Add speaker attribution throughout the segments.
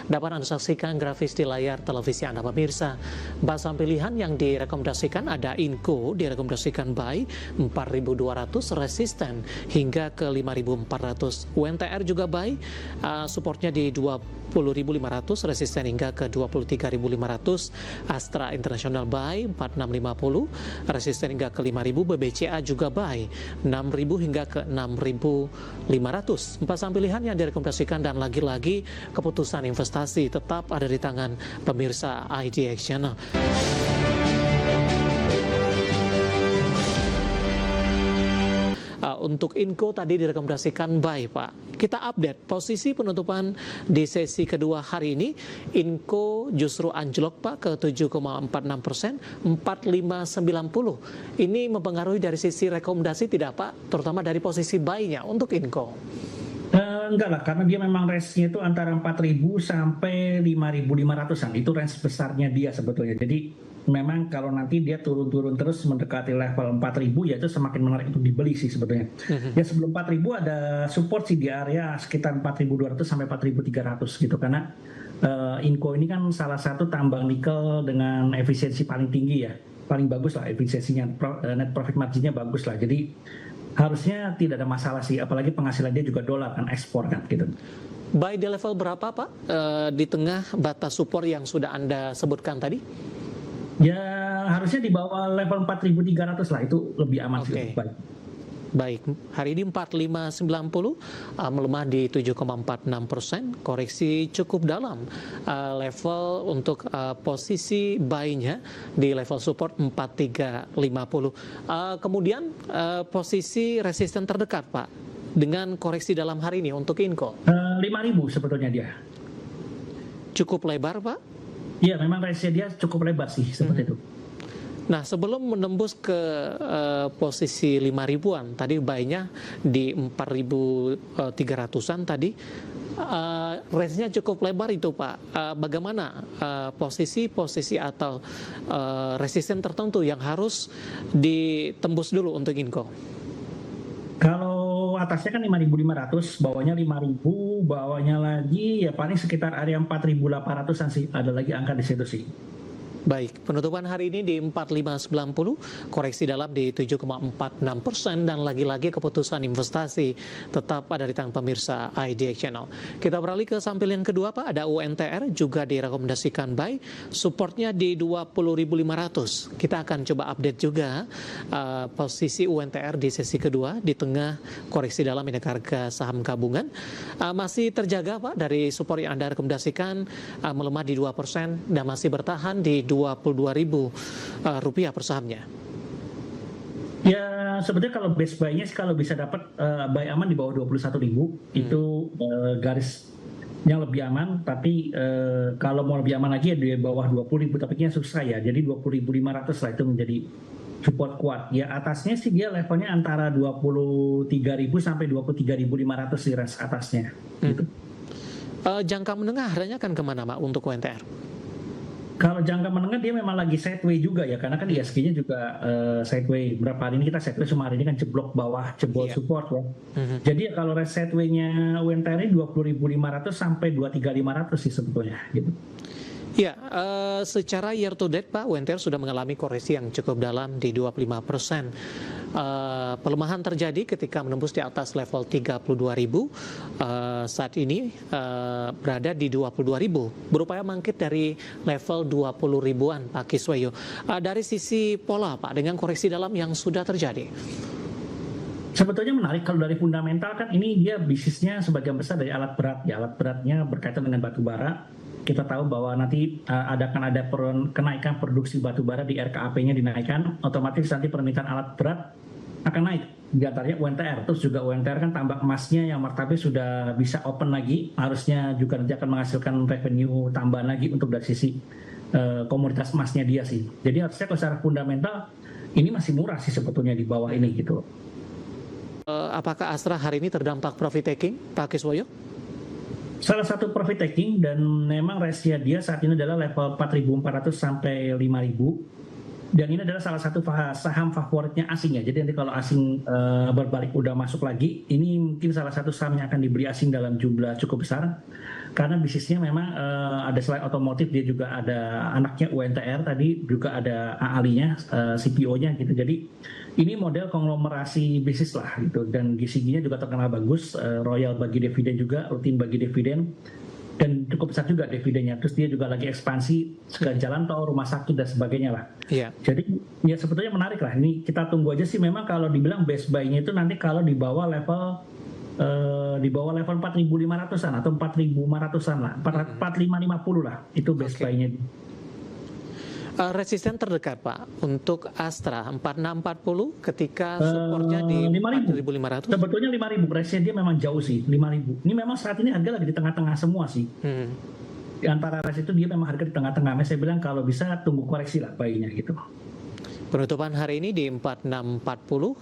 Speaker 1: Dapat Anda saksikan grafis di layar televisi Anda pemirsa. Saham pilihan yang direkomendasikan ada Inco, direkomendasikan buy 4.200, resisten hingga ke 5.400. UNTR juga buy, supportnya di 20.500, resisten hingga ke 23.500. Astra International buy 4650, resisten hingga ke 5.000. BBCA juga buy 6.000 hingga ke 6.500. Empat saham pilihan yang direkomendasikan, dan lagi-lagi keputusan investasi tetap ada di tangan pemirsa IDX Channel. Untuk Inco tadi direkomendasikan buy, Pak. Kita update posisi penutupan di sesi kedua hari ini. Inco justru anjlok, Pak, ke 7,46%, 4590. Ini mempengaruhi dari sisi rekomendasi tidak, Pak? Terutama dari posisi buy-nya untuk Inco.
Speaker 2: Enggak lah, karena dia memang range-nya itu antara 4.000 sampai 5.500-an. Itu range besarnya dia sebetulnya. Jadi memang kalau nanti dia turun-turun terus mendekati level 4.000, ya itu semakin menarik untuk dibeli sih sebetulnya. Ya sebelum 4.000 ada support sih di area sekitar 4.200 sampai 4.300 gitu. Karena Inco ini kan salah satu tambang nikel dengan efisiensi paling tinggi ya. Paling bagus lah efisiensinya, net profit marginnya bagus lah. Jadi harusnya tidak ada masalah sih, apalagi penghasilan dia juga dolar kan, ekspor kan gitu.
Speaker 1: Buy di level berapa, Pak? Di tengah batas support yang sudah Anda sebutkan tadi?
Speaker 2: Ya harusnya di bawah level 4.300 lah, itu lebih aman sih.
Speaker 1: Baik, hari ini 4590, melemah di 7,46%, koreksi cukup dalam. Level untuk posisi buy-nya di level support 4350. Kemudian posisi resisten terdekat, Pak, dengan koreksi dalam hari ini untuk Inco.
Speaker 2: 5.000 sebetulnya dia.
Speaker 1: Cukup lebar, Pak?
Speaker 2: Iya, memang range-nya dia cukup lebar sih, seperti itu.
Speaker 1: Nah, sebelum menembus ke posisi 5.000-an, tadi buy-nya di 4.300-an tadi, range-nya cukup lebar itu, Pak. Bagaimana posisi-posisi atau resisten tertentu yang harus ditembus dulu untuk Inco?
Speaker 2: Kalau atasnya kan 5.500, bawahnya 5.000, bawahnya lagi ya paling sekitar area 4.800-an sih. Ada lagi angka di situ sih.
Speaker 1: Baik, penutupan hari ini di 4590, koreksi dalam di 7,46%, dan lagi-lagi keputusan investasi tetap ada di tangan pemirsa IDX Channel. Kita beralih ke sampel yang kedua, Pak. Ada UNTR juga direkomendasikan buy, supportnya di 20.500. Kita akan coba update juga posisi UNTR di sesi kedua di tengah koreksi dalam indeks harga saham gabungan. Masih terjaga, Pak, dari support yang Anda rekomendasikan, melemah di 2% dan masih bertahan di Rp22.000 per sahamnya.
Speaker 2: Ya sebetulnya kalau base buy-nya kalau bisa dapat buy aman di bawah 21.000, itu garis yang lebih aman. Tapi kalau mau lebih aman lagi ya di bawah 20.000, tapi kayaknya susah ya. Jadi 20.500 lah itu menjadi support kuat. Ya atasnya sih dia levelnya antara 23.000 sampai 23.500 di range atasnya. Gitu.
Speaker 1: Jangka menengah arahnya kan kemana, Pak, untuk UNTR?
Speaker 2: Kalau jangka menengah dia memang lagi sideway juga ya, karena kan ISG-nya juga sideway. Berapa hari ini kita sideway, semua hari ini kan jeblok bawah, jebol support ya. Jadi ya kalau sideway-nya UNTR ini 20.500 sampai 23.500 sih sebetulnya gitu.
Speaker 1: Ya, secara year to date, Pak, UNTR sudah mengalami koreksi yang cukup dalam di 25%. Pelemahan terjadi ketika menembus di atas level 32.000. Saat ini berada di 22.000. Berupaya bangkit dari level 20.000-an, Pak Kiswayo. Dari sisi pola, Pak, dengan koreksi dalam yang sudah terjadi.
Speaker 2: Sebetulnya menarik kalau dari fundamental kan ini dia bisnisnya sebagian besar dari alat berat. Ya, alat beratnya berkaitan dengan batu bara. Kita tahu bahwa nanti ada kenaikan produksi batu bara di RKAP-nya dinaikkan, otomatis nanti permintaan alat berat akan naik. Di antaranya UNTR, terus juga UNTR kan tambang emasnya yang martabnya sudah bisa open lagi, harusnya juga nanti akan menghasilkan revenue tambahan lagi untuk dari sisi komoditas emasnya dia sih. Jadi harusnya kalau secara fundamental ini masih murah sih sebetulnya di bawah ini gitu.
Speaker 1: Apakah Astra hari ini terdampak profit taking, Pak Kiswoyo?
Speaker 2: Salah satu profit taking, dan memang range-nya dia saat ini adalah level 4.400 sampai 5.000. Dan ini adalah salah satu saham favoritnya asing ya. Jadi nanti kalau asing berbalik udah masuk lagi, ini mungkin salah satu saham yang akan dibeli asing dalam jumlah cukup besar. karena bisnisnya memang ada selain otomotif dia juga ada anaknya UNTR tadi, juga ada ahlinya, CPO-nya gitu. Jadi ini model konglomerasi bisnis lah gitu, dan gizinya juga terkenal bagus, royal bagi dividen juga, rutin bagi dividen, dan cukup besar juga dividennya. Terus dia juga lagi ekspansi ke jalan tol, rumah sakit dan sebagainya lah.
Speaker 1: Iya.
Speaker 2: Jadi ya sebetulnya menarik lah. Ini kita tunggu aja sih. Memang kalau dibilang best buy-nya itu nanti kalau di bawah level 4.500-an atau 4.500-an lah, 4.550 lah, itu best buy-nya.
Speaker 1: Resisten terdekat Pak untuk Astra 4640 ketika supportnya di 4.500.
Speaker 2: Sebetulnya 5.000 resisten dia memang jauh sih, 5.000. Ini memang saat ini harga lagi di tengah-tengah semua sih. Di antara res itu dia memang harga di tengah-tengah. Saya bilang kalau bisa tunggu koreksi lah bayinya gitu.
Speaker 1: Penutupan hari ini di 4640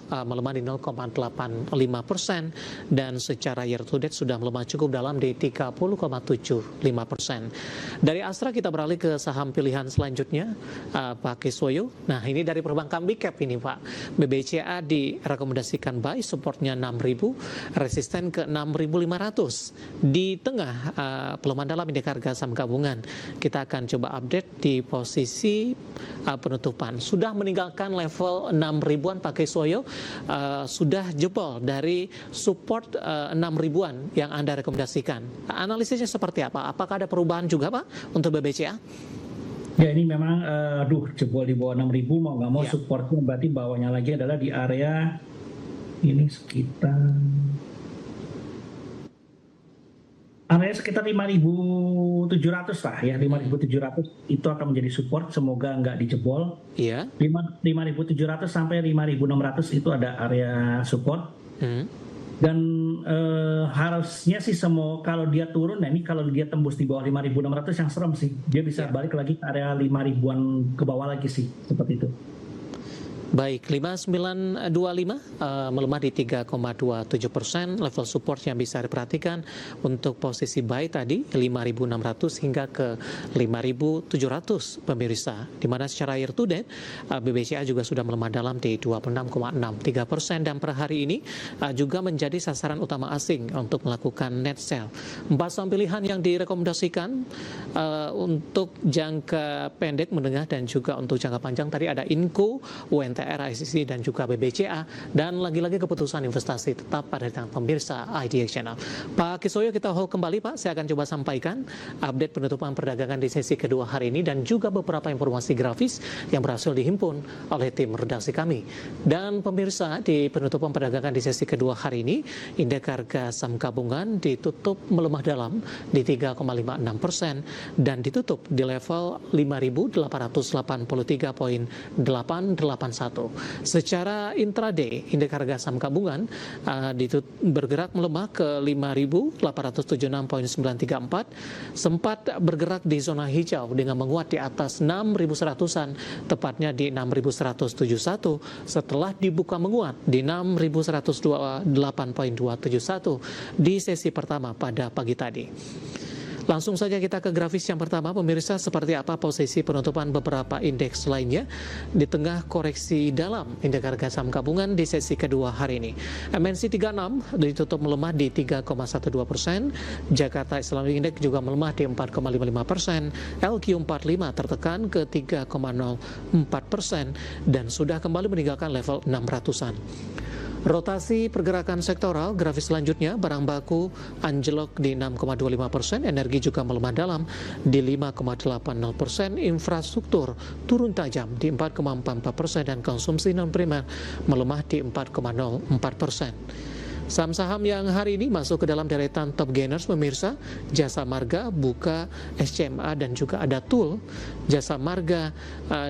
Speaker 1: melemah di 0,85% dan secara year to date sudah melemah cukup dalam di 30,75%. Dari Astra kita beralih ke saham pilihan selanjutnya, Pak Kiswoyo. Nah ini dari perbankan big cap ini Pak. BBCA direkomendasikan buy, supportnya 6.000, resisten ke 6.500. Di tengah pelemahan dalam indeks harga saham gabungan, kita akan coba update di posisi penutupan. Sudah meninggalkan level 6.000-an Pak Kiswoyo, sudah jebol dari support 6.000-an yang Anda rekomendasikan. Analisisnya seperti apa? Apakah ada perubahan juga Pak untuk BBCA?
Speaker 2: Ya ini memang jebol di bawah 6.000 mau nggak mau supportnya berarti bawahnya lagi adalah di area ini sekitar 5.700 lah ya, 5.700 itu akan menjadi support, semoga nggak dijebol.
Speaker 1: Iya.
Speaker 2: 5.700 sampai 5.600 itu ada area support. Dan harusnya sih kalau dia turun, nah ini kalau dia tembus di bawah 5.600 yang serem sih, dia bisa balik lagi ke area 5.000-an ke bawah lagi sih, seperti itu.
Speaker 1: Baik, 5925 melemah di 3,27%. Level support yang bisa diperhatikan untuk posisi buy tadi 5.600 hingga ke 5.700 pemirsa. Di mana secara year to date BBCA juga sudah melemah dalam di 26,63% dan per hari ini juga menjadi sasaran utama asing untuk melakukan net sell. 4 saham pilihan yang direkomendasikan untuk jangka pendek, menengah dan juga untuk jangka panjang tadi ada Inco, UNTR, ICC dan juga BBCA, dan lagi-lagi keputusan investasi tetap pada tangan pemirsa IDX Channel. Pak Kiswoyo, kita hold kembali Pak, saya akan coba sampaikan update penutupan perdagangan di sesi kedua hari ini dan juga beberapa informasi grafis yang berhasil dihimpun oleh tim redaksi kami. Dan pemirsa, di penutupan perdagangan di sesi kedua hari ini, indeks harga saham gabungan ditutup melemah dalam di 3,56% dan ditutup di level 5.883,881. Secara intraday, indeks harga saham gabungan bergerak melemah ke 5.876,934, sempat bergerak di zona hijau dengan menguat di atas 6.100-an, tepatnya di 6.171, setelah dibuka menguat di 6.128,271 di sesi pertama pada pagi tadi. Langsung saja kita ke grafis yang pertama, pemirsa, seperti apa posisi penutupan beberapa indeks lainnya di tengah koreksi dalam indeks harga saham gabungan di sesi kedua hari ini. MNC 36 ditutup melemah di 3,12%, Jakarta Islamic Index juga melemah di 4,55%, LQ45 tertekan ke 3,04% dan sudah kembali meninggalkan level 600-an. Rotasi pergerakan sektoral, grafis selanjutnya, barang baku anjlok di 6,25%, energi juga melemah dalam di 5,80%, infrastruktur turun tajam di 4,44% dan konsumsi non primer melemah di 4,04%. Saham-saham yang hari ini masuk ke dalam deretan top gainers pemirsa, Jasa Marga, Buka, SCMA dan juga ada TUL. Jasa Marga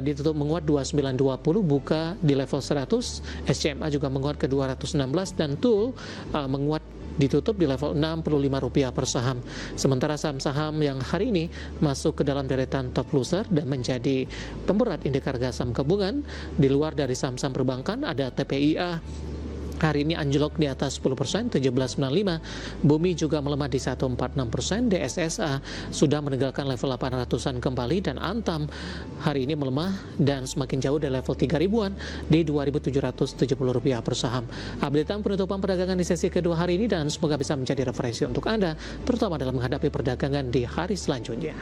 Speaker 1: ditutup menguat 2920, Buka di level 100, SCMA juga menguat ke 216 dan TUL menguat ditutup di level Rp65 per saham. Sementara saham-saham yang hari ini masuk ke dalam deretan top loser dan menjadi pemberat indeks harga saham gabungan di luar dari saham-saham perbankan ada TPIA, Hari ini anjlok di atas 10%, 1795. Bumi juga melemah di 146%. DSSA sudah meninggalkan level 800-an kembali, dan Antam hari ini melemah dan semakin jauh dari level 3.000-an di Rp2.770 per saham. Updatean penutupan perdagangan di sesi kedua hari ini, dan semoga bisa menjadi referensi untuk Anda, terutama dalam menghadapi perdagangan di hari selanjutnya.